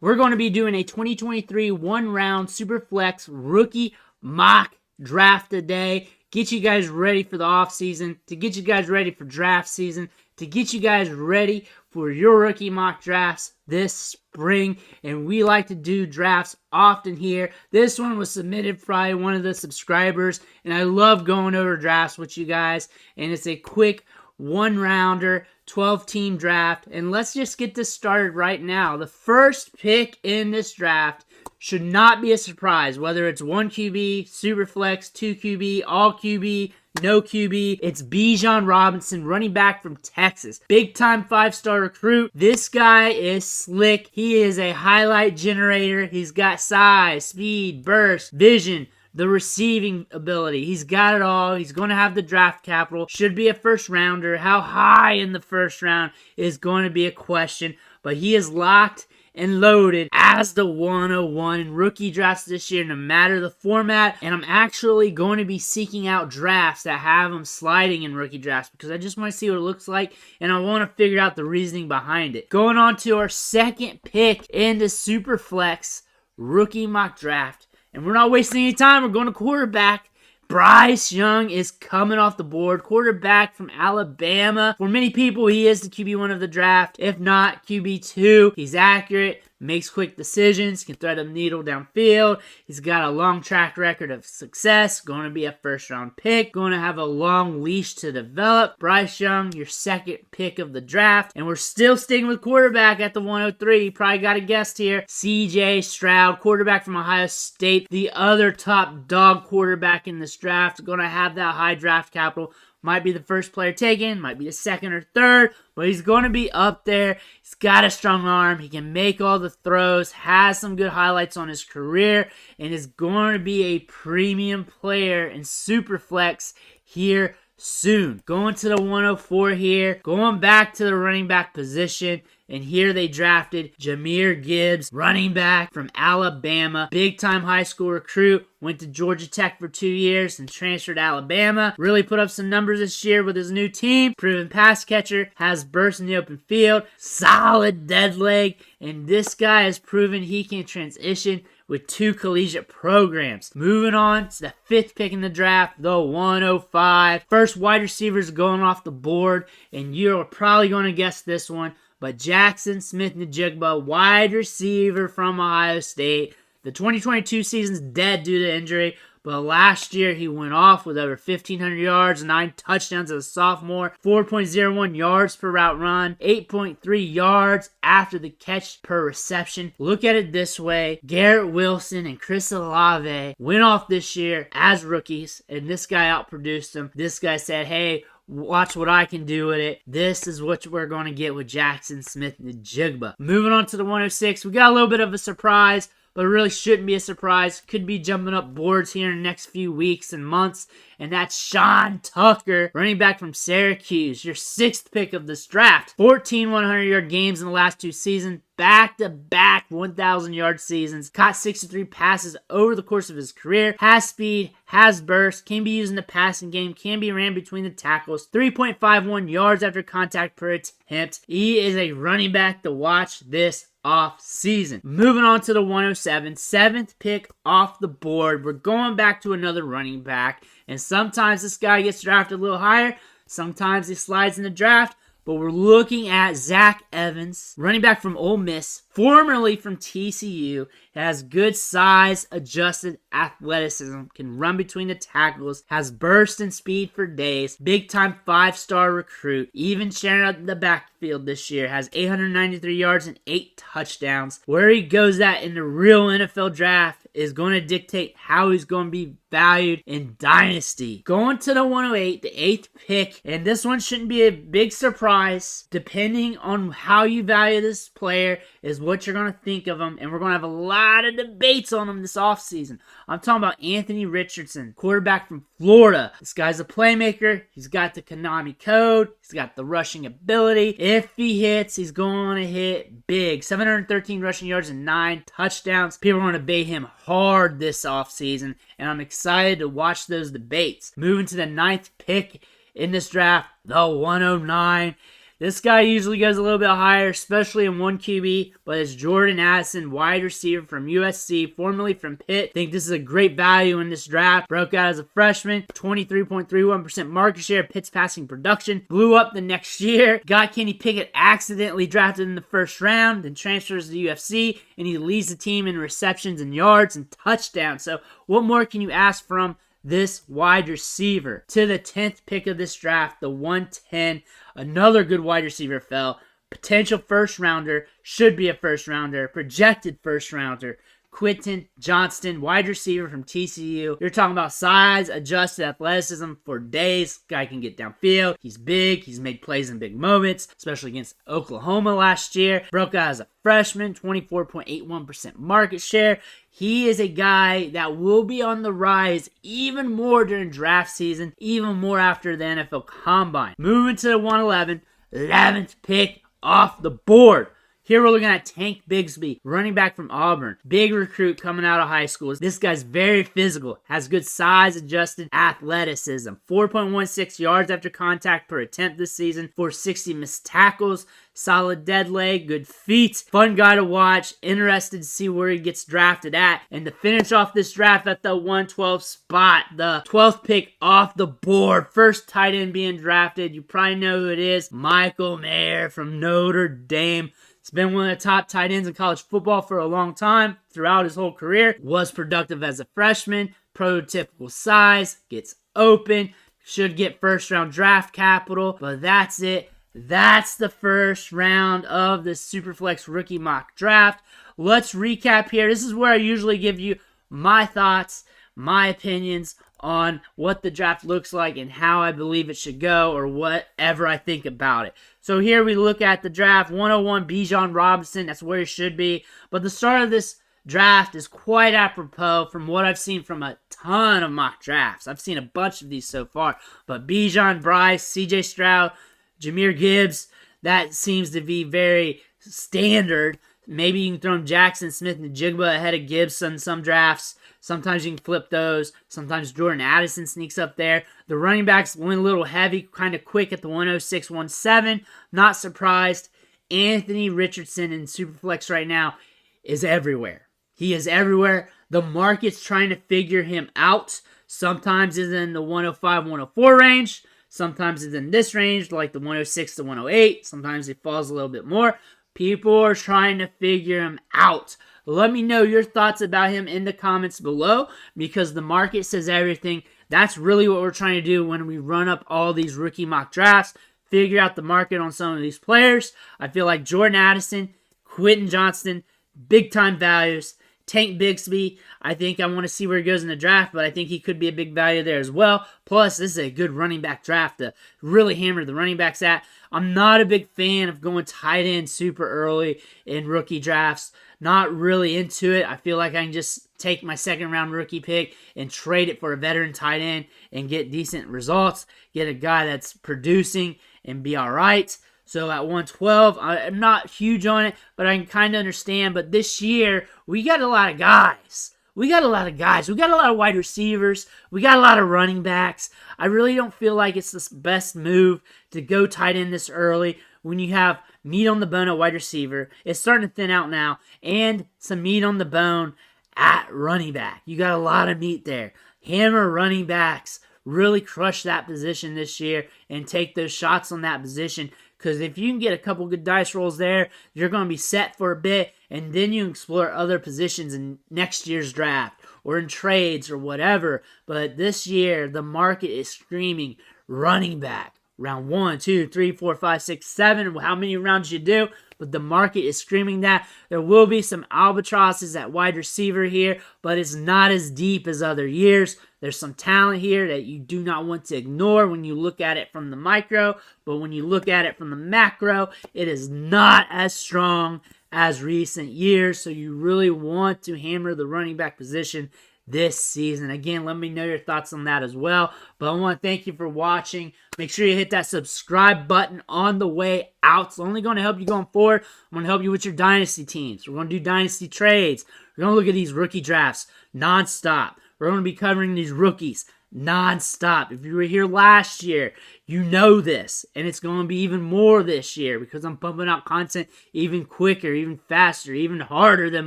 We're going to be doing a 2023 one-round Superflex rookie mock draft today. Get you guys ready for the offseason, to get you guys ready for draft season, to get you guys ready for your rookie mock drafts this spring. And we like to do drafts often here. This one was submitted by one of the subscribers, and I love going over drafts with you guys. And it's a quick one-rounder, 12-team draft. And let's just get this started right now. The first pick in this draft should not be a surprise, whether it's 1 QB, Superflex, 2 QB, all QB, no QB. It's Bijan Robinson, running back from Texas. Big-time 5-star recruit. This guy is slick. He is a highlight generator. He's got size, speed, burst, vision, the receiving ability. He's got it all. He's going to have the draft capital. Should be a first rounder. How high in the first round is going to be a question, but he is locked and loaded as the 101 in rookie drafts this year, no matter the format. And I'm actually going to be seeking out drafts that have him sliding in rookie drafts because I just want to see what it looks like, and I want to figure out the reasoning behind it. Going on to our second pick in the Superflex rookie mock draft. And we're not wasting any time. We're going to quarterback. Bryce Young is coming off the board. Quarterback from Alabama. For many people, he is the QB1 of the draft. If not, QB2. He's accurate, makes quick decisions, can thread a needle downfield. He's got a long track record of success. Going to be a first-round pick. Going to have a long leash to develop. Bryce Young, your second pick of the draft. And we're still sticking with quarterback at the 103. You probably got a guess here. C.J. Stroud, quarterback from Ohio State. The other top dog quarterback in this draft. Going to have that high draft capital. Might be the first player taken, might be the second or third, but he's going to be up there. He's got a strong arm. He can make all the throws, has some good highlights on his career, and is going to be a premium player in Superflex here soon. Going to the 104 here, going back to the running back position. And here they drafted Jahmyr Gibbs, running back from Alabama. Big-time high school recruit. Went to Georgia Tech for 2 years and transferred to Alabama. Really put up some numbers this year with his new team. Proven pass catcher. Has burst in the open field. Solid dead leg. And this guy has proven he can transition with 2 collegiate programs. Moving on to the 5th pick in the draft, the 105. First wide receivers going off the board. And you're probably going to guess this one. But Jackson Smith-Njigba, wide receiver from Ohio State. The 2022 season's dead due to injury, but last year he went off with over 1,500 yards, 9 touchdowns as a sophomore, 4.01 yards per route run, 8.3 yards after the catch per reception. Look at it this way. Garrett Wilson and Chris Olave went off this year as rookies, and this guy outproduced them. This guy said, hey, watch what I can do with it. This is what we're going to get with Jackson Smith-Njigba. Moving on to the 106, we got a little bit of a surprise, but it really shouldn't be a surprise. Could be jumping up boards here in the next few weeks and months. And that's Sean Tucker, running back from Syracuse, your 6th pick of this draft. 14 100-yard games in the last 2 seasons. Back-to-back 1,000-yard seasons. Caught 63 passes over the course of his career. Has speed, has burst, can be used in the passing game, can be ran between the tackles. 3.51 yards after contact per attempt. He is a running back to watch this off season. Moving on to the 107, 7th pick off the board. We're going back to another running back, and sometimes this guy gets drafted a little higher, sometimes he slides in the draft, but we're looking at Zach Evans, running back from Ole Miss, formerly from TCU. Has good size, adjusted athleticism, can run between the tackles, has burst and speed for days, big-time 5-star recruit, even sharing out the backfield this year, has 893 yards and 8 touchdowns. Where he goes at in the real NFL draft is going to dictate how he's going to be valued in Dynasty. Going to the 108, the 8th pick, and this one shouldn't be a big surprise. Depending on how you value this player is what you're going to think of him, and we're going to have a lot of debates on him this offseason. I'm talking about Anthony Richardson, quarterback from Florida. This guy's a playmaker. He's got the Konami code. He's got the rushing ability. If he hits, he's going to hit big. 713 rushing yards and 9 touchdowns. People are going to debate him hard this offseason, and I'm excited to watch those debates. Moving to the 9th pick in this draft, the 109. This guy usually goes a little bit higher, especially in 1 QB, but it's Jordan Addison, wide receiver from USC, formerly from Pitt. I think this is a great value in this draft. Broke out as a freshman, 23.31% market share, Pitt's passing production. Blew up the next year. Got Kenny Pickett accidentally drafted in the first round, then transfers to the UFC, and he leads the team in receptions and yards and touchdowns. So what more can you ask from this wide receiver? To the 10th pick of this draft, the 110, another good wide receiver fell. Potential first rounder, should be a first rounder, projected first rounder. Quentin Johnston, wide receiver from TCU. You're talking about size, adjusted athleticism for days. Guy can get downfield. He's big. He's made plays in big moments, especially against Oklahoma last year. Broke out as a freshman, 24.81% market share. He is a guy that will be on the rise even more during draft season, even more after the NFL Combine. Moving to the 111, 11th pick off the board. Here we're looking at Tank Bigsby, running back from Auburn. Big recruit coming out of high school. This guy's very physical, has good size-adjusted athleticism. 4.16 yards after contact per attempt this season, 460 missed tackles, solid dead leg, good feet. Fun guy to watch. Interested to see where he gets drafted at. And to finish off this draft at the 112 spot, the 12th pick off the board. First tight end being drafted. You probably know who it is. Michael Mayer from Notre Dame. He's been one of the top tight ends in college football for a long time, throughout his whole career. Was productive as a freshman, prototypical size, gets open, should get first round draft capital, but that's it. That's the first round of the Superflex rookie mock draft. Let's recap here. This is where I usually give you my thoughts, my opinions on what the draft looks like and how I believe it should go, or whatever I think about it. So here we look at the draft. 101, Bijan Robinson. That's where it should be. But the start of this draft is quite apropos from what I've seen from a ton of mock drafts. I've seen a bunch of these so far. But Bijan, Bryce, CJ Stroud, Jahmyr Gibbs, that seems to be very standard. Maybe you can throw in Jackson Smith and Jigba ahead of Gibbs in some drafts. Sometimes you can flip those. Sometimes Jordan Addison sneaks up there. The running backs went a little heavy, kind of quick at the 106, 107. Not surprised. Anthony Richardson in Superflex right now is everywhere. He is everywhere. The market's trying to figure him out. Sometimes it's in the 105, 104 range. Sometimes it's in this range, like the 106 to 108. Sometimes it falls a little bit more. People are trying to figure him out. Let me know your thoughts about him in the comments below, because the market says everything. That's really what we're trying to do when we run up all these rookie mock drafts. Figure out the market on some of these players. I feel like Jordan Addison, Quentin Johnston, big-time values. Tank Bigsby, I think I want to see where he goes in the draft, but I think he could be a big value there as well. Plus, this is a good running back draft to really hammer the running backs at. I'm not a big fan of going tight end super early in rookie drafts. Not really into it. I feel like I can just take my second-round rookie pick and trade it for a veteran tight end and get decent results. Get a guy that's producing and be all right. So at 112, I'm not huge on it, but I can kind of understand. But this year, we got a lot of guys. We got a lot of wide receivers. We got a lot of running backs. I really don't feel like it's the best move to go tight end this early when you have meat on the bone at wide receiver. It's starting to thin out now. And some meat on the bone at running back. You got a lot of meat there. Hammer running backs. Really crush that position this year and take those shots on that position. Because if you can get a couple good dice rolls there, you're going to be set for a bit, and then you can explore other positions in next year's draft or in trades or whatever. But this year, the market is screaming running back. Round 1, 2, 3, 4, 5, 6, 7, how many rounds you do. But the market is screaming that. There will be some albatrosses at wide receiver here, but it's not as deep as other years. There's some talent here that you do not want to ignore when you look at it from the micro, but when you look at it from the macro, it is not as strong as recent years, so you really want to hammer the running back position this season. Again, let me know your thoughts on that as well. But I want to thank you for watching. Make sure you hit that subscribe button on the way out. It's only going to help you going forward. I'm going to help you with your Dynasty teams. We're going to do Dynasty trades. We're going to look at these rookie drafts nonstop. We're going to be covering these rookies non-stop. If you were here last year, you know this, and it's going to be even more this year because I'm pumping out content even quicker, even faster, even harder than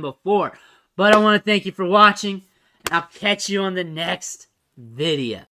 before. But I want to thank you for watching, and I'll catch you on the next video.